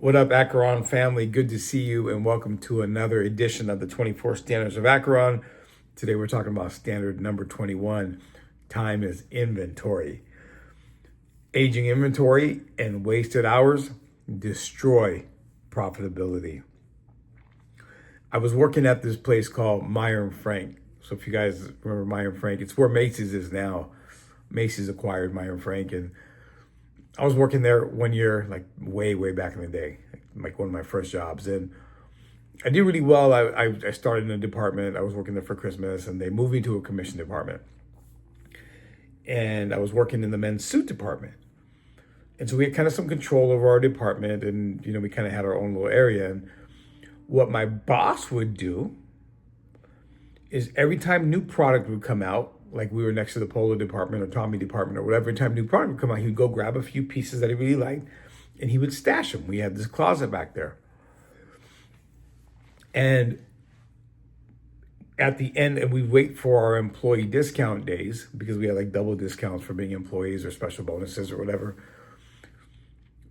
What up, Acheron family? Good to see you, and welcome to another edition of the 24 Standards of Acheron. Today we're talking about standard number 21. Time is inventory. Aging inventory and wasted hours destroy profitability. I was working at this place called Meyer and Frank. So if you guys remember Meyer and Frank, it's where Macy's is now. Macy's acquired Meyer and Frank, and I was working there one year, like way back in the day, like one of my first jobs. And I did really well. I started in a department. I was working there for Christmas, and they moved me to a commission department. And I was working in the men's suit department. And so we had kind of some control over our department, and we kind of had our own little area. And what my boss would do is every time new product would come out, like we were next to the Polo department or Tommy department or whatever, every time new product would come out, he would go grab a few pieces that he really liked and he would stash them. We had this closet back there. And at the end, and we wait for our employee discount days because we had like double discounts for being employees or special bonuses or whatever.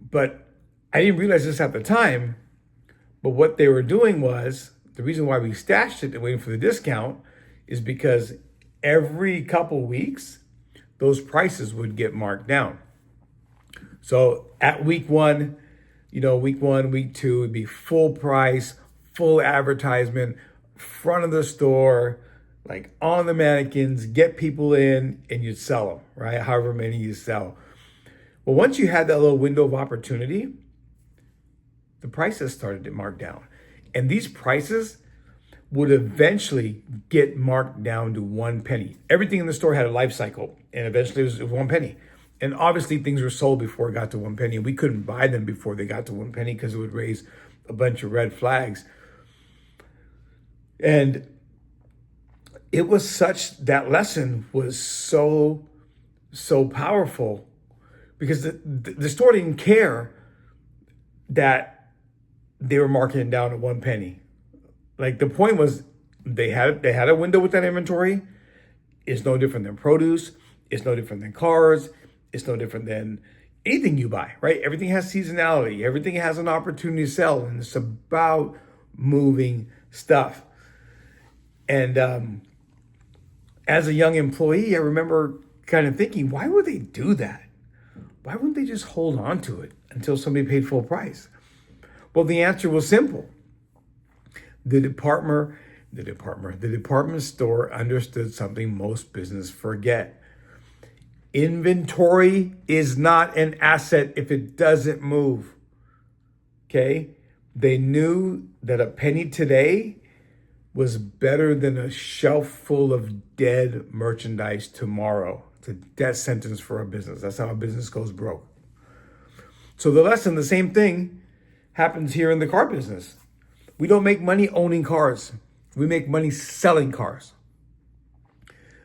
But I didn't realize this at the time, but what they were doing was, the reason why we stashed it and waiting for the discount is because every couple weeks, those prices would get marked down. So at week one, week two, it'd be full price, full advertisement, front of the store, like on the mannequins, get people in, and you'd sell them, right? However many you sell. Well, once you had that little window of opportunity, the prices started to mark down. And these prices would eventually get marked down to 1 penny. Everything in the store had a life cycle, and eventually it was 1 penny. And obviously things were sold before it got to 1 penny, and we couldn't buy them before they got to 1 penny because it would raise a bunch of red flags. And it was that lesson was so powerful because the store didn't care that they were marking it down to 1 penny. Like the point was they had a window with that inventory. It's no different than produce. It's no different than cars. It's no different than anything you buy, right? Everything has seasonality. Everything has an opportunity to sell, and it's about moving stuff. And as a young employee, I remember kind of thinking, why would they do that? Why wouldn't they just hold on to it until somebody paid full price? Well, the answer was simple. The department store understood something most businesses forget. Inventory is not an asset if it doesn't move. Okay? They knew that a penny today was better than a shelf full of dead merchandise tomorrow. It's a death sentence for a business. That's how a business goes broke. So the same thing happens here in the car business. We don't make money owning cars. We make money selling cars.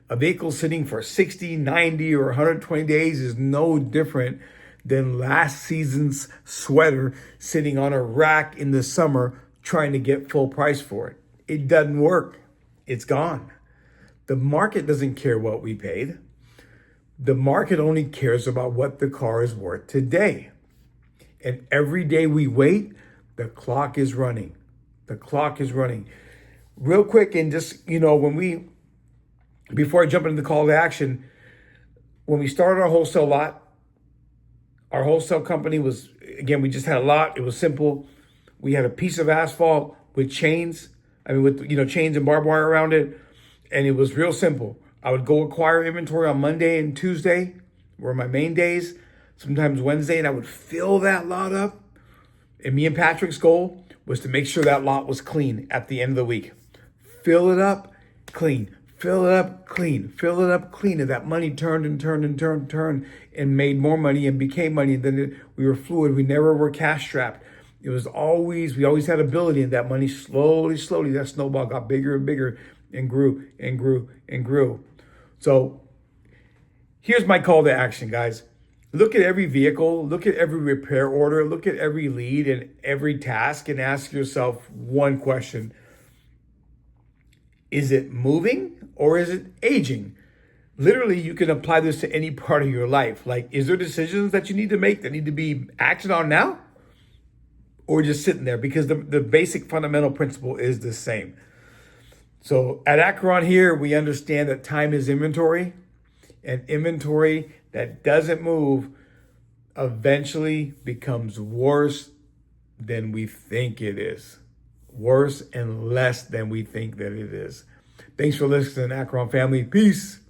A vehicle sitting for 60, 90, or 120 days is no different than last season's sweater sitting on a rack in the summer trying to get full price for it. It doesn't work. It's gone. The market doesn't care what we paid. The market only cares about what the car is worth today. And every day we wait, the clock is running. The clock is running. Real quick, and just, before I jump into the call to action, when we started our wholesale lot, our wholesale company was, again, we just had a lot. It was simple. We had a piece of asphalt with chains. Chains and barbed wire around it. And it was real simple. I would go acquire inventory on Monday and Tuesday, were my main days, sometimes Wednesday, and I would fill that lot up. And me and Patrick's goal was to make sure that lot was clean at the end of the week. Fill it up, clean. Fill it up, clean. Fill it up, clean. And that money turned and made more money and became money. And then we were fluid. We never were cash strapped. We always had ability, and that money slowly, that snowball got bigger and bigger and grew and grew and grew. So here's my call to action, guys. Look at every vehicle, look at every repair order, look at every lead and every task, and ask yourself one question. Is it moving or is it aging? Literally, you can apply this to any part of your life. Like, is there decisions that you need to make that need to be acted on now? or just sitting there, because the basic fundamental principle is the same. So at Acheron here, we understand that time is inventory, and inventory that doesn't move eventually becomes worse than we think it is. Worse and less than we think that it is. Thanks for listening, Acheron family. Peace.